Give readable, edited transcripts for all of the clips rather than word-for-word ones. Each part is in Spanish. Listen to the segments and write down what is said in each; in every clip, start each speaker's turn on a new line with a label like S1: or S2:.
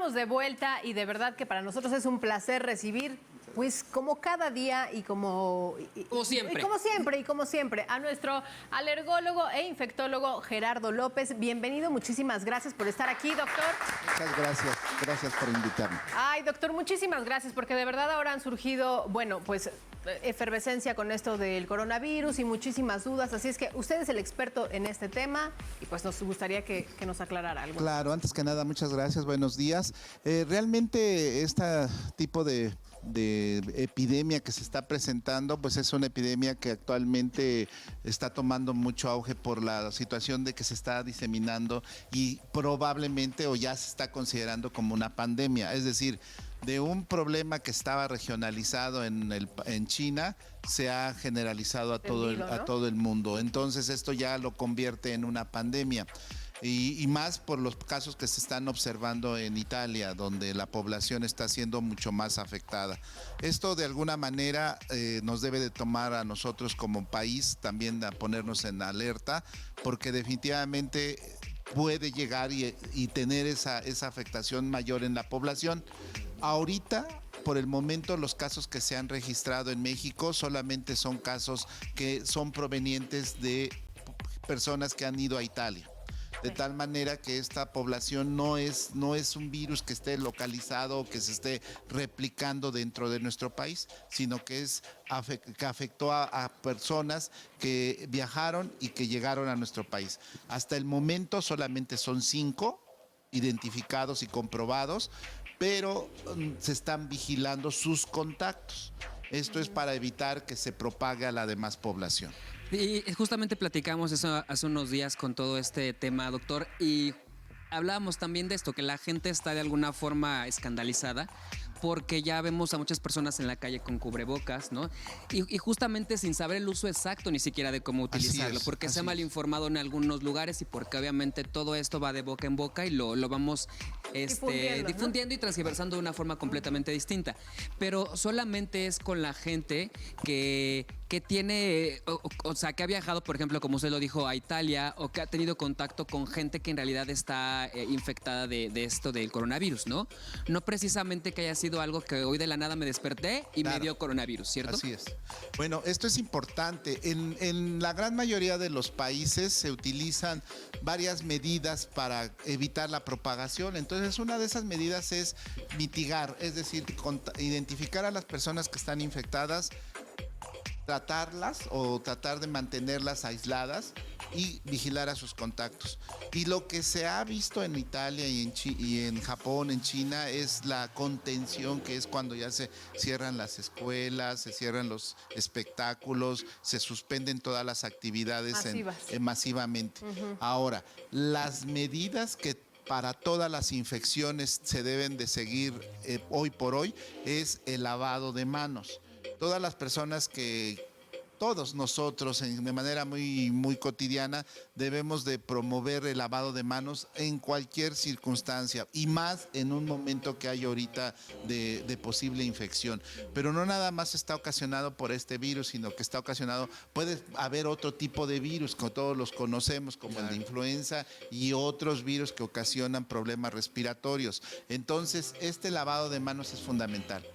S1: estamos de vuelta y de verdad que para nosotros es un placer recibir, pues como cada día y como
S2: siempre.
S1: Y como siempre, a nuestro alergólogo e infectólogo Gerardo López. Bienvenido, muchísimas gracias por estar aquí, doctor.
S3: Muchas gracias, gracias por invitarme.
S1: Ay, doctor, muchísimas gracias, porque de verdad ahora han surgido, bueno, pues efervescencia con esto del coronavirus y muchísimas dudas, así es que usted es el experto en este tema y pues nos gustaría que nos aclarara algo.
S3: Claro, antes que nada, muchas gracias, buenos días. Realmente este tipo de epidemia que se está presentando, pues es una epidemia que actualmente está tomando mucho auge por la situación de que se está diseminando y probablemente o ya se está considerando como una pandemia, es decir, de un problema que estaba regionalizado en China, se ha generalizado a todo el mundo. Entonces esto ya lo convierte en una pandemia. Y más por los casos que se están observando en Italia, donde la población está siendo mucho más afectada. Esto de alguna manera nos debe de tomar a nosotros como país también a ponernos en alerta, porque definitivamente puede llegar y tener esa afectación mayor en la población. Ahorita, por el momento, los casos que se han registrado en México solamente son casos que son provenientes de personas que han ido a Italia. De tal manera que esta población no es un virus que esté localizado o que se esté replicando dentro de nuestro país, sino que que afectó a personas que viajaron y que llegaron a nuestro país. Hasta el momento solamente son 5 identificados y comprobados, pero se están vigilando sus contactos. Esto es para evitar que se propague a la demás población.
S2: Y justamente platicamos eso hace unos días con todo este tema, doctor, y hablábamos también de esto, que la gente está de alguna forma escandalizada porque ya vemos a muchas personas en la calle con cubrebocas, ¿no? Y justamente sin saber el uso exacto ni siquiera de cómo utilizarlo, porque se ha mal informado en algunos lugares y porque obviamente todo esto va de boca en boca y lo vamos difundiendo, ¿no? Y transversando de una forma completamente distinta. Pero solamente es con la gente que tiene, o sea, que ha viajado, por ejemplo, como usted lo dijo, a Italia, o que ha tenido contacto con gente que en realidad está infectada de esto del coronavirus, ¿no? No precisamente que haya sido algo que hoy de la nada me desperté y me dio coronavirus, ¿cierto?
S3: Así es. Bueno, esto es importante. En la gran mayoría de los países se utilizan varias medidas para evitar la propagación. Entonces, una de esas medidas es mitigar, es decir, identificar a las personas que están infectadas, tratarlas o tratar de mantenerlas aisladas y vigilar a sus contactos. Y lo que se ha visto en Italia y en Japón, en China, es la contención, que es cuando ya se cierran las escuelas, se cierran los espectáculos, se suspenden todas las actividades masivamente. Ahora, las medidas que para todas las infecciones se deben de seguir hoy por hoy es el lavado de manos. Todas las personas todos nosotros de manera muy, muy cotidiana debemos de promover el lavado de manos en cualquier circunstancia y más en un momento que hay ahorita de posible infección. Pero no nada más está ocasionado por este virus, sino que está ocasionado, puede haber otro tipo de virus que todos los conocemos, como el de influenza y otros virus que ocasionan problemas respiratorios. Entonces, este lavado de manos es fundamental.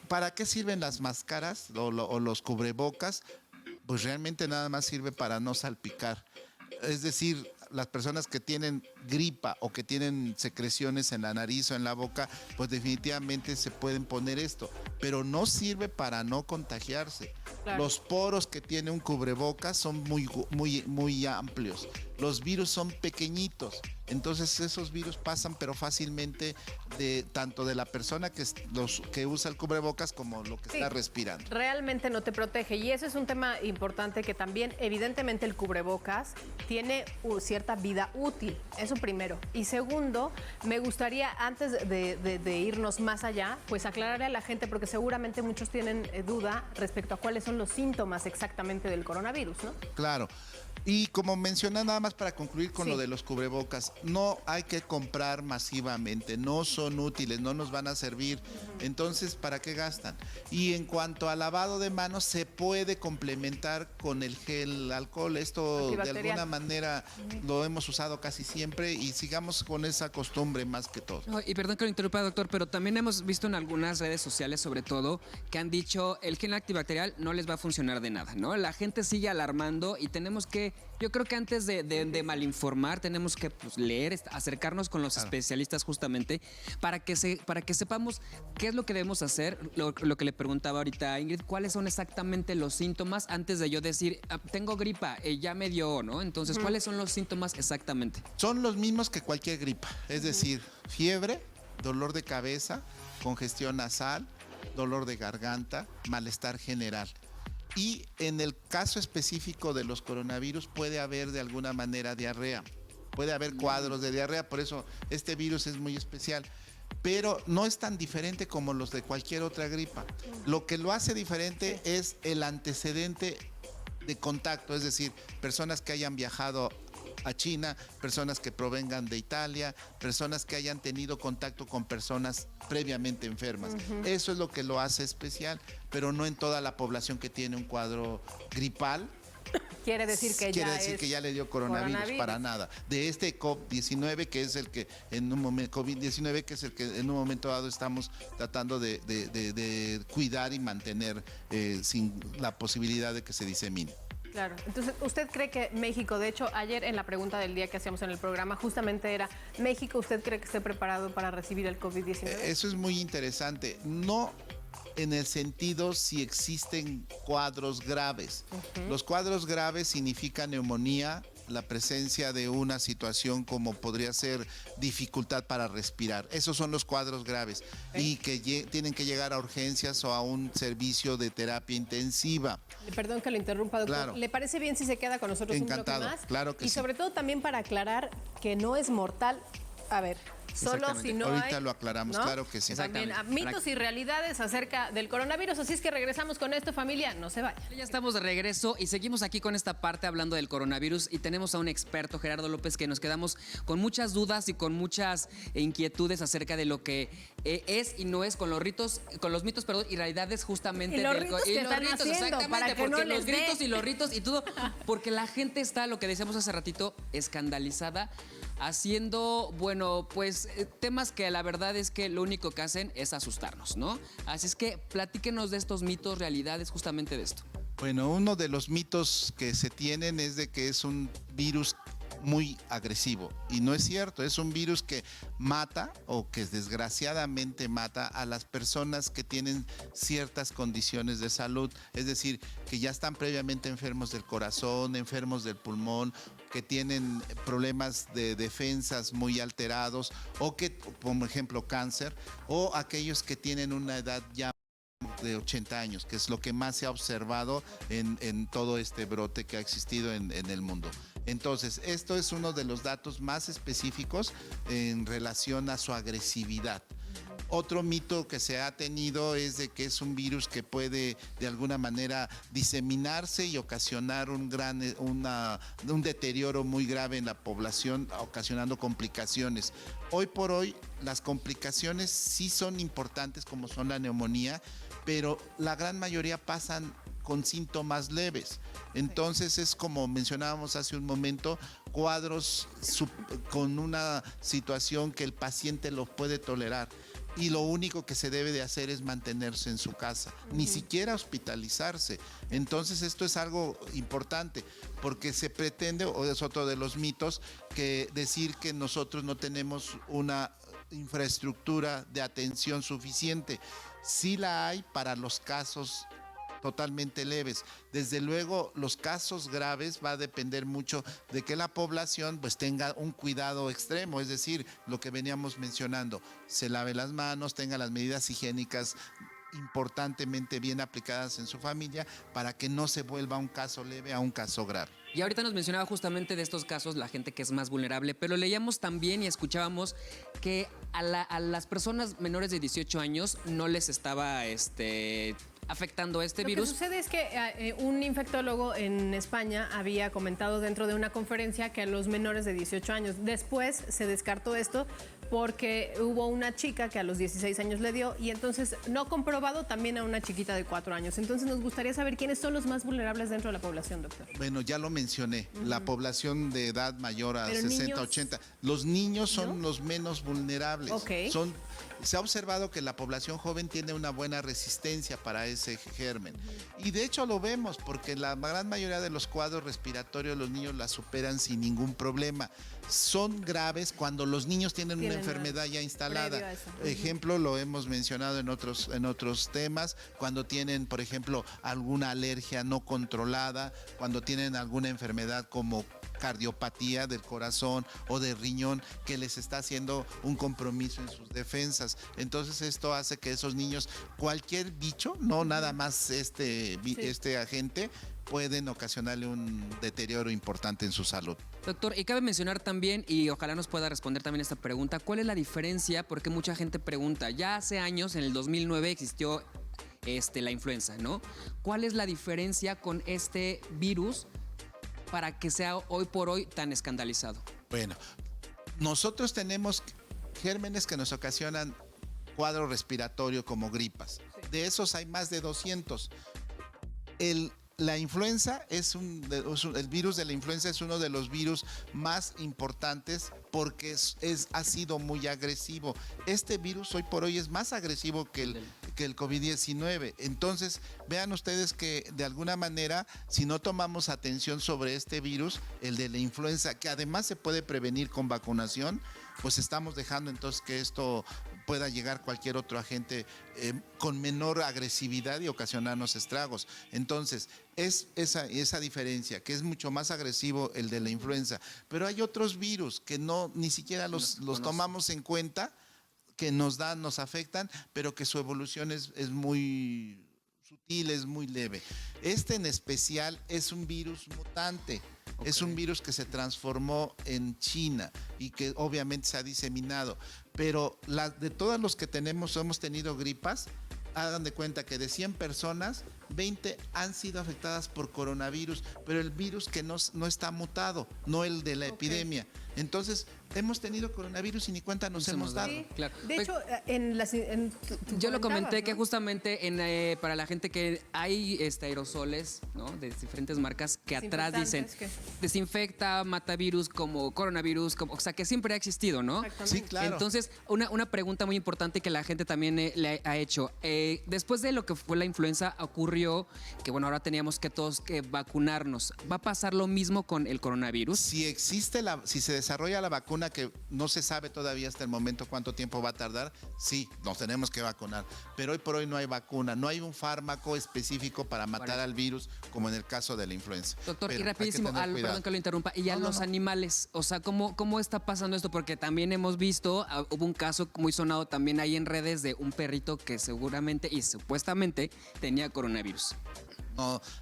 S3: ¿Para qué sirven las máscaras o los cubrebocas? Pues realmente nada más sirve para no salpicar. Es decir, las personas que tienen gripa o que tienen secreciones en la nariz o en la boca, pues definitivamente se pueden poner esto, pero no sirve para no contagiarse. Claro. Los poros que tiene un cubrebocas son muy amplios. Los virus son pequeñitos. Entonces esos virus pasan pero fácilmente tanto de la persona que usa el cubrebocas como lo que está respirando.
S1: Realmente no te protege y eso es un tema importante que también evidentemente el cubrebocas tiene cierta vida útil, eso primero. Y segundo, me gustaría antes de irnos más allá, pues aclararle a la gente porque seguramente muchos tienen duda respecto a cuáles son los síntomas exactamente del coronavirus, ¿no?
S3: Claro. Y como mencioné, nada más para concluir con lo de los cubrebocas, no hay que comprar masivamente, no son útiles, no nos van a servir. Entonces, ¿para qué gastan? Y en cuanto al lavado de manos, se puede complementar con el gel alcohol. Esto de alguna manera lo hemos usado casi siempre. siempre y sigamos con esa costumbre más que todo.
S2: No, y perdón que lo interrumpa, doctor, pero también hemos visto en algunas redes sociales, sobre todo, que han dicho el gel antibacterial no les va a funcionar de nada, ¿no? La gente sigue alarmando y tenemos que, yo creo que antes de malinformar, tenemos que pues, leer, acercarnos con los especialistas justamente para que sepamos qué es lo que debemos hacer, lo que le preguntaba ahorita a Ingrid, cuáles son exactamente los síntomas antes de yo decir, tengo gripa, ya me dio, ¿no? Entonces, ¿cuáles son los síntomas exactamente?
S3: Son los mismos que cualquier gripa, es decir, fiebre, dolor de cabeza, congestión nasal, dolor de garganta, malestar general. Y en el caso específico de los coronavirus puede haber de alguna manera diarrea, puede haber cuadros de diarrea, por eso este virus es muy especial. Pero no es tan diferente como los de cualquier otra gripa. Lo que lo hace diferente es el antecedente de contacto, es decir, personas que hayan viajado a China, personas que provengan de Italia, personas que hayan tenido contacto con personas previamente enfermas. Eso es lo que lo hace especial, pero no en toda la población que tiene un cuadro gripal.
S1: Quiere decir que
S3: ya le dio coronavirus, para nada. De este COVID-19, que es el que en un momento COVID-19, que es el que en un momento dado estamos tratando de cuidar y mantener sin la posibilidad de que se disemine.
S1: Claro. Entonces, ¿usted cree que México, de hecho, ayer en la pregunta del día que hacíamos en el programa, justamente era, ¿México usted cree que esté preparado para recibir el COVID-19?
S3: Eso es muy interesante. No en el sentido si existen cuadros graves. Los cuadros graves significan neumonía, la presencia de una situación como podría ser dificultad para respirar. Esos son los cuadros graves y que tienen que llegar a urgencias o a un servicio de terapia intensiva.
S1: Perdón que lo interrumpa, doctor.
S3: Claro.
S1: ¿Le parece bien si se queda con nosotros
S3: Encantado,
S1: un bloque más?
S3: claro que
S1: y
S3: sí.
S1: sobre todo también para aclarar que no es mortal. A ver, solo si no
S3: Ahorita
S1: hay,
S3: lo aclaramos,
S1: ¿no?
S3: claro que sí.
S1: También mitos y realidades acerca del coronavirus. Así es que regresamos con esto, familia. No se vayan.
S2: Ya estamos de regreso y seguimos aquí con esta parte hablando del coronavirus y tenemos a un experto, Gerardo López, que nos quedamos con muchas dudas y con muchas inquietudes acerca de lo que es y no es con los ritos, con los mitos, perdón, y realidades justamente
S1: y los ritos que están haciendo,
S2: exactamente,
S1: para que
S2: porque
S1: no
S2: los
S1: les dé.
S2: gritos y los ritos y todo, porque la gente está, lo que decíamos hace ratito, escandalizada, haciendo, bueno, pues temas que la verdad es que lo único que hacen es asustarnos, ¿no? Así es que platíquenos de estos mitos, realidades, justamente de esto.
S3: Bueno, uno de los mitos que se tienen es de que es un virus muy agresivo y no es cierto, es un virus que mata o que desgraciadamente mata a las personas que tienen ciertas condiciones de salud, es decir, que ya están previamente enfermos del corazón, enfermos del pulmón, que tienen problemas de defensas muy alterados o que, por ejemplo, cáncer, o aquellos que tienen una edad ya de 80 años, que es lo que más se ha observado en todo este brote que ha existido en el mundo. Entonces, esto es uno de los datos más específicos en relación a su agresividad. Otro mito que se ha tenido es de que es un virus que puede de alguna manera diseminarse y ocasionar un deterioro muy grave en la población, ocasionando complicaciones. Hoy por hoy las complicaciones sí son importantes, como son la neumonía, pero la gran mayoría pasan con síntomas leves. Entonces es como mencionábamos hace un momento, cuadros con una situación que el paciente lo puede tolerar. Y lo único que se debe de hacer es mantenerse en su casa, ni siquiera hospitalizarse. Entonces esto es algo importante, porque se pretende, o es otro de los mitos, que decir que nosotros no tenemos una infraestructura de atención suficiente. Sí la hay para los casos totalmente leves. Desde luego, los casos graves va a depender mucho de que la población pues tenga un cuidado extremo, es decir, lo que veníamos mencionando, se lave las manos, tenga las medidas higiénicas importantemente bien aplicadas en su familia para que no se vuelva un caso leve a un caso grave.
S2: Y ahorita nos mencionaba justamente de estos casos la gente que es más vulnerable, pero leíamos también y escuchábamos que a las personas menores de 18 años no les estaba afectando este virus.
S1: Lo que sucede es que un infectólogo en España había comentado dentro de una conferencia que a los menores de 18 años, después se descartó esto porque hubo una chica que a los 16 años le dio y entonces no comprobado también a una chiquita de 4 años. Entonces nos gustaría saber quiénes son los más vulnerables dentro de la población, doctor.
S3: Bueno, ya lo mencioné, la población de edad mayor a
S1: Pero
S3: 60,
S1: niños,
S3: 80. Los niños son
S1: ¿no?
S3: los menos vulnerables.
S1: Ok.
S3: Se ha observado que la población joven tiene una buena resistencia para ese germen. Y de hecho lo vemos porque la gran mayoría de los cuadros respiratorios los niños la superan sin ningún problema. Son graves cuando los niños tienen una enfermedad ya instalada. Ejemplo, lo hemos mencionado en otros temas, cuando tienen, por ejemplo, alguna alergia no controlada, cuando tienen alguna enfermedad como cardiopatía del corazón o del riñón que les está haciendo un compromiso en sus defensas. Entonces esto hace que esos niños, cualquier bicho, no nada más este agente, pueden ocasionarle un deterioro importante en su salud.
S2: Doctor, y cabe mencionar también, y ojalá nos pueda responder también esta pregunta, ¿cuál es la diferencia? Porque mucha gente pregunta, ya hace años, en el 2009 existió la influenza, ¿no? ¿Cuál es la diferencia con este virus para que sea hoy por hoy tan escandalizado?
S3: Bueno, nosotros tenemos gérmenes que nos ocasionan cuadro respiratorio como gripas. De esos hay más de 200. La influenza el virus de la influenza es uno de los virus más importantes porque ha sido muy agresivo. Este virus hoy por hoy es más agresivo que el COVID-19. Entonces, vean ustedes que de alguna manera, si no tomamos atención sobre este virus, el de la influenza, que además se puede prevenir con vacunación, pues estamos dejando entonces que esto pueda llegar cualquier otro agente con menor agresividad y ocasionarnos estragos. Entonces, es esa diferencia, que es mucho más agresivo el de la influenza. Pero hay otros virus que ni siquiera los tomamos en cuenta, que nos afectan, pero que su evolución es muy sutil, es muy leve. Este en especial es un virus mutante. Okay. Es un virus que se transformó en China y que obviamente se ha diseminado. Pero de todos los que hemos tenido gripas, hagan de cuenta que de 100 personas, 20 han sido afectadas por coronavirus, pero el virus que no está mutado, no el de la epidemia. Entonces, hemos tenido coronavirus y ni cuenta nos hemos dado.
S1: Sí, claro. De hecho,
S2: yo lo comenté, ¿no? Que justamente para la gente que hay aerosoles, ¿no? De diferentes marcas que atrás dicen desinfecta, mata virus como coronavirus, o sea, que siempre ha existido, ¿no?
S3: Sí, claro.
S2: Entonces, una pregunta muy importante que la gente también le ha hecho. Después de lo que fue la influenza, ocurrió que, bueno, ahora teníamos que todos que vacunarnos. ¿Va a pasar lo mismo con el coronavirus?
S3: Si se desarrolla la vacuna, que no se sabe todavía hasta el momento cuánto tiempo va a tardar, sí, nos tenemos que vacunar. Pero hoy por hoy no hay vacuna, no hay un fármaco específico para matar al virus, como en el caso de la influenza.
S2: Doctor,
S3: pero
S2: y rapidísimo, perdón que lo interrumpa, y a los animales, o sea, ¿cómo está pasando esto? Porque también hemos visto, hubo un caso muy sonado también ahí en redes de un perrito que seguramente y supuestamente tenía coronavirus.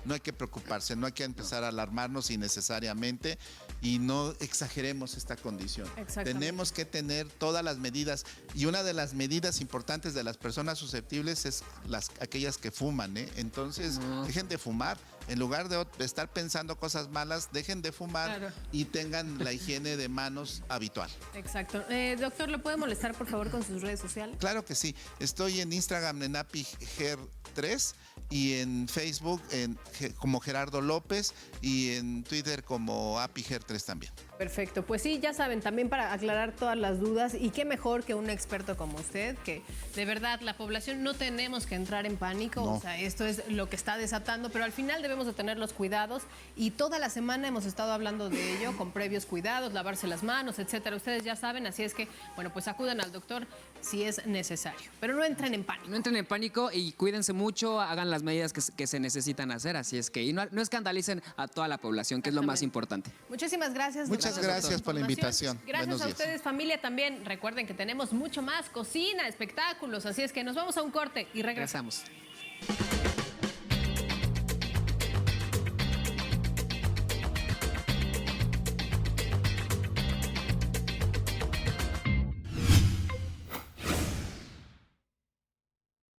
S3: No hay que preocuparse, no hay que empezar a alarmarnos innecesariamente y no exageremos esta condición. Tenemos que tener todas las medidas, y una de las medidas importantes de las personas susceptibles es aquellas que fuman, ¿eh? Entonces, dejen de fumar. En lugar de estar pensando cosas malas, dejen de fumar y tengan la higiene de manos habitual.
S1: Exacto. Doctor, ¿lo puede molestar, por favor, con sus redes sociales?
S3: Claro que sí. Estoy en Instagram en apiger3 y en Facebook como Gerardo López y en Twitter como apiger3 también.
S1: Perfecto, pues sí, ya saben, también para aclarar todas las dudas, y qué mejor que un experto como usted, que de verdad la población no tenemos que entrar en pánico, o sea, esto es lo que está desatando, pero al final debemos de tener los cuidados, y toda la semana hemos estado hablando de ello, con previos cuidados, lavarse las manos, etcétera. Ustedes ya saben, así es que, bueno, pues acudan al doctor si es necesario, pero no entren en pánico.
S2: No entren en pánico y cuídense mucho, hagan las medidas que se necesitan hacer, así es que, y no escandalicen a toda la población, que es lo más importante.
S1: Muchísimas gracias.
S3: Muchas gracias por la invitación.
S1: Gracias a ustedes, familia, también. Recuerden que tenemos mucho más cocina, espectáculos, así es que nos vamos a un corte y regresamos.